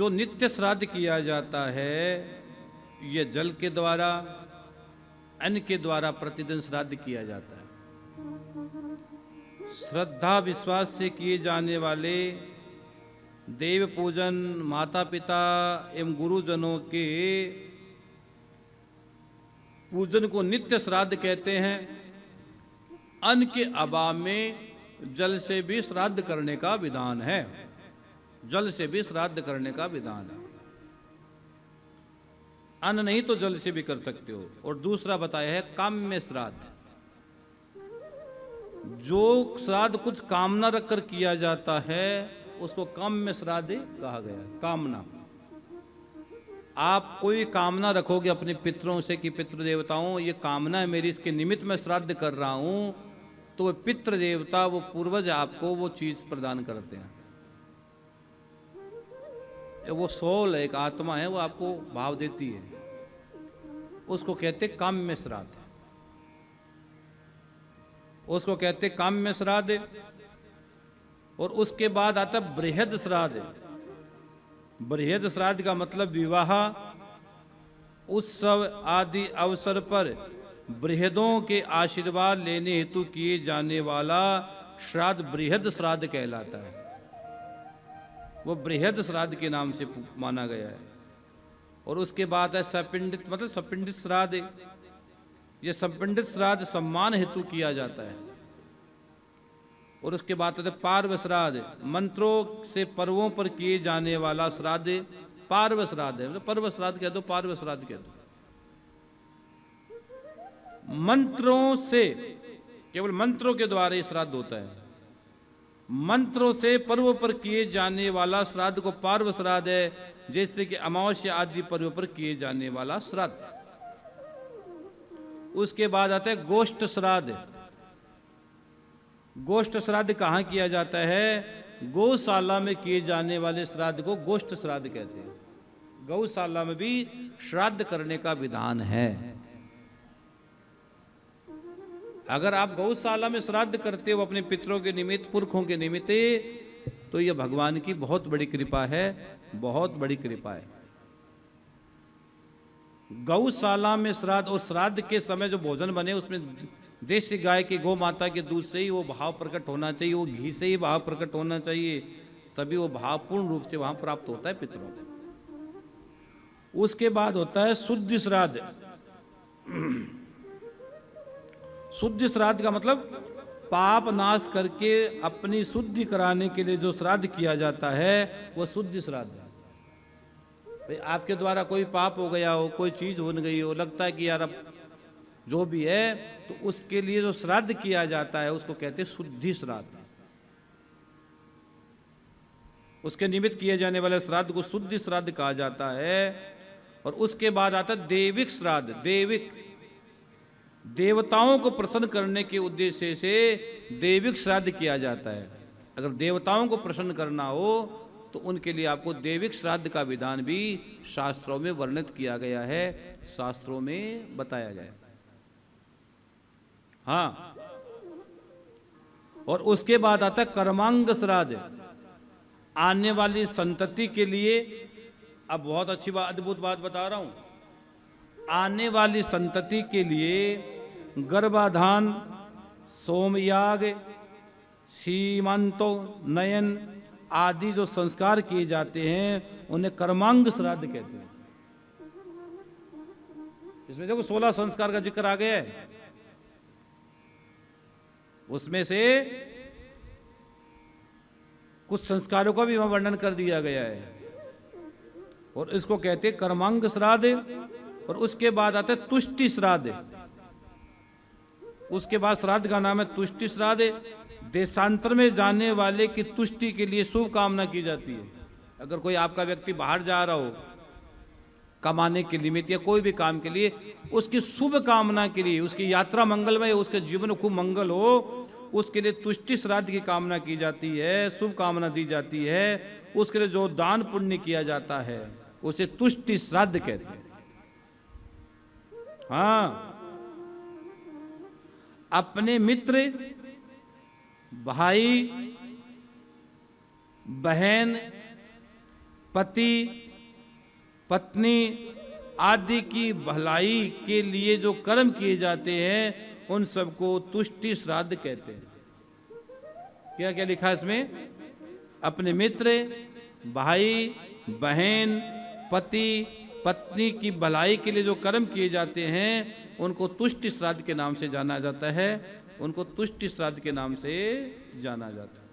जो नित्य श्राद्ध किया जाता है ये जल के द्वारा, अन्न के द्वारा प्रतिदिन श्राद्ध किया जाता है। श्रद्धा विश्वास से किए जाने वाले देव पूजन, माता पिता एवं गुरुजनों के पूजन को नित्य श्राद्ध कहते हैं। अन्न के अभाव में जल से भी श्राद्ध करने का विधान है। जल से भी श्राद्ध करने का विधान है। अन्न नहीं तो जल से भी कर सकते हो। और दूसरा बताया है काम्य श्राद्ध। जो श्राद्ध कुछ कामना रखकर किया जाता है उसको काम्य श्राद्ध कहा गया है। कामना, आप कोई कामना रखोगे अपने पितरों से कि पितृ देवताओं ये कामना है मेरी, इसके निमित्त मैं श्राद्ध कर रहा हूं, तो वो पितृ देवता, वो पूर्वज आपको वो चीज प्रदान करते हैं। वो सोल है, एक आत्मा है, वो आपको भाव देती है, उसको कहते काम्य श्राद्ध। उसको कहते काम्य श्राद्ध। और उसके बाद आता बृहद श्राद्ध। बृहद श्राद्ध का मतलब विवाह, उत्सव आदि अवसर पर बृहदों के आशीर्वाद लेने हेतु किए जाने वाला श्राद्ध बृहद श्राद्ध कहलाता है। वो बृहद श्राद्ध के नाम से माना गया है। और उसके बाद है सपिंडित, मतलब सपिंडित श्राद्ध। ये सपिंडित श्राद्ध सम्मान हेतु किया जाता है। और उसके बाद है पार्व श्राद्ध, मंत्रों से पर्वों पर किए जाने वाला श्राद्ध पार्व श्राद्ध है। मतलब पर्व श्राद्ध कह दो, पार्व श्राद्ध कह दो। मंत्रों से, केवल मंत्रों के द्वारा ये श्राद्ध होता है। मंत्रों से पर्व पर किए जाने वाला श्राद्ध को पार्व श्राद्ध है, जैसे कि अमावस्या आदि पर्व पर किए जाने वाला श्राद्ध। उसके बाद आता है गोष्ठ श्राद्ध। गोष्ठ श्राद्ध कहाँ किया जाता है? गौशाला में किए जाने वाले श्राद्ध को गोष्ठ श्राद्ध कहते हैं। गौशाला में भी श्राद्ध करने का विधान है। अगर आप गौशाला में श्राद्ध करते हो अपने पितरों के निमित्त, पुरखों के निमित्त, तो यह भगवान की बहुत बड़ी कृपा है, बहुत बड़ी कृपा है। गौशाला में श्राद्ध, और श्राद्ध के समय जो भोजन बने उसमें देसी गाय के, गौ माता के दूध से ही वो भाव प्रकट होना चाहिए, वो घी से ही भाव प्रकट होना चाहिए, तभी वो भाव पूर्ण रूप से वहां प्राप्त होता है पितरों को। उसके बाद होता है शुद्ध श्राद्ध। शुद्ध श्राद्ध का मतलब पाप नाश करके अपनी शुद्धि कराने के लिए जो श्राद्ध किया जाता है वो शुद्ध श्राद्ध है। भाई आपके द्वारा कोई पाप हो गया हो, कोई चीज हो गई हो, लगता है कि यार अब जो भी है, तो उसके लिए जो श्राद्ध किया जाता है उसको कहते हैं शुद्धि श्राद्ध। उसके निमित्त किए जाने वाले श्राद्ध को शुद्धि श्राद्ध कहा जाता है। और उसके बाद आता है देविक श्राद्ध। देविक, देवताओं को प्रसन्न करने के उद्देश्य से देविक श्राद्ध किया जाता है। अगर देवताओं को प्रसन्न करना हो तो उनके लिए आपको देविक श्राद्ध का विधान भी शास्त्रों में वर्णित किया गया है, शास्त्रों में बताया गया है। हाँ, और उसके बाद आता है कर्मांग श्राद्ध। आने वाली संतति के लिए, अब बहुत अच्छी बात, अद्भुत बात बता रहा हूं, आने वाली संतति के लिए गर्भाधान, सोमयाग, सीमंतो नयन आदि जो संस्कार किए जाते हैं उन्हें कर्मांग श्राद्ध कहते हैं। इसमें देखो 16 संस्कार का जिक्र आ गया है, उसमें से कुछ संस्कारों का भी वहां वर्णन कर दिया गया है। और इसको कहते हैं कर्मांग श्राद्ध। और उसके बाद आता है तुष्टि श्राद्ध। उसके बाद श्राद्ध का नाम है तुष्टि श्राद्ध। देशांतर में जाने वाले की तुष्टि के लिए शुभ कामना की जाती है। अगर कोई आपका व्यक्ति बाहर जा रहा हो कमाने के निमित्त या कोई भी काम के लिए, उसकी शुभ कामना के लिए, उसकी यात्रा मंगलमय हो, उसके जीवन खूब मंगल हो, उसके लिए तुष्टि श्राद्ध की कामना की जाती है, शुभ कामना दी जाती है। उसके लिए जो दान पुण्य किया जाता है उसे तुष्टि श्राद्ध कहते हैं। हाँ, अपने मित्र, भाई, बहन पति पत्नी आदि की भलाई के लिए जो कर्म किए जाते हैं उन सबको तुष्टि श्राद्ध कहते हैं। क्या क्या लिखा इसमें? अपने मित्र, भाई, बहन, पति, पत्नी की भलाई के लिए जो कर्म किए जाते हैं उनको तुष्टि श्राद्ध के नाम से जाना जाता है। उनको तुष्टि श्राद्ध के नाम से जाना जाता है।